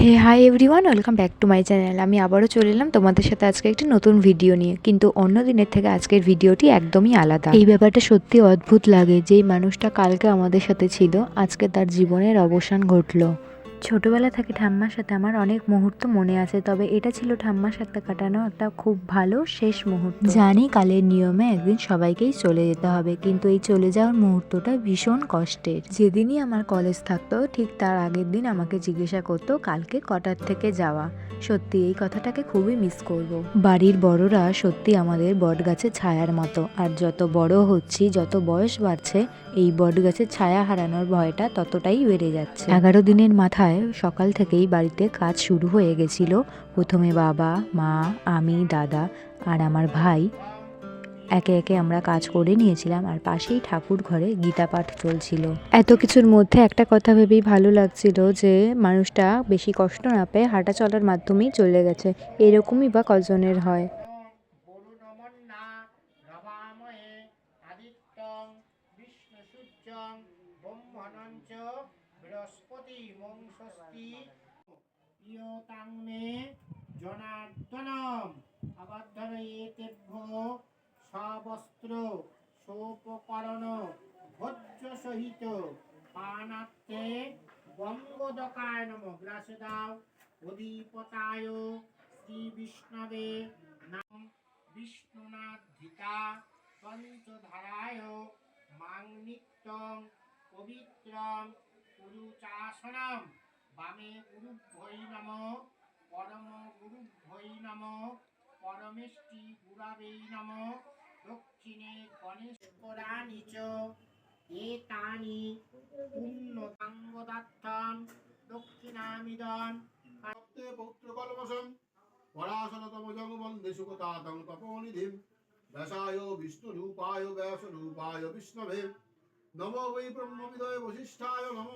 Hey hi everyone, welcome back to my channel. আমি আবারও চলে এলাম তোমাদের সাথে আজকে একটি নতুন ভিডিও নিয়ে, কিন্তু অন্য দিনের থেকে আজকের ভিডিওটি একদমই আলাদা। এই ব্যাপারটা সত্যি অদ্ভুত লাগে, যেই মানুষটা কালকে আমাদের সাথে ছিল আজকে তার জীবনের অবসান ঘটলো। ছোটবেলা থেকে ঠাম্মার সাথে আমার অনেক মুহূর্ত মনে আছে, তবে এটা ছিল ঠাম্মার সাথে কাটানো একটা খুব ভালো শেষ মুহূর্ত। জানি কালের নিয়মে একদিন সবাইকেই চলে যেতে হবে, কিন্তু এই চলে যাওয়ার মুহূর্তটা ভীষণ কষ্টের। যেদিনই আমার কলেজ থাকতো ঠিক তার আগের দিন আমাকে জিজ্ঞাসা করতো কালকে কটার থেকে যাওয়া। সত্যি এই কথাটাকে খুবই মিস করব। বাড়ির বড়রা সত্যি আমাদের বটগাছের ছায়ার মতো, আর যত বড় হচ্ছি, যত বয়স বাড়ছে, এই বটগাছের ছায়া হারানোর ভয়টা ততটাই বেড়ে যাচ্ছে। 11 দিনের মাথায় সকাল থেকেই বাড়িতে কাজ শুরু হয়ে গেছিল। প্রথমে বাবা, মা, আমি, দাদা আর আমার ভাই একে একে আমরা কাজ করে নিয়েছিলাম, আর পাশেই ঠাকুর ঘরে গীতা পাঠ চলছিল। এত কিছুর মধ্যে একটা কথা ভেবেই ভালো লাগছিল যে মানুষটা বেশি কষ্ট না পেয়ে হাঁটা চলার মাধ্যমেই চলে গেছে। এরকমই বা কজনের হয়। বৃহস্পতি মংসস্তি ইয়তাং মে জনার্দনম আবদ্ধরয়েতেভ্য সবস্ত্র সোপকরণ ভোজ্য সহিত পানার্থে গঙ্গোদকায় নম। গ্রাসে দাও। অধিপতায় শ্রী বিষ্ণবে নাম বিষ্ণুনাধিতা পঞ্চধারায় মাং নিত্যং পবিত্রং পুরুচাসনম। বামে গুরুভ্যৈ নমঃ পরম গুরুভ্যৈ নমঃ পরমেষ্টি গুরাবেই নমঃ। দক্ষিণে গণেশকরাণি চ এতানি পুণ্যতাঙ্গদাত্তাং দক্ষিণামিদং সপ্তে পৌত্রকল্মষং পরাশরতমজং বন্দে সুকতাতং তপোনিধিম ব্যাসায় বিষ্ণুরূপায় ব্যাসরূপায় বিষ্ণবে নমো বৈ ব্রহ্মবিদয়ে বশিষ্ঠায় নমো।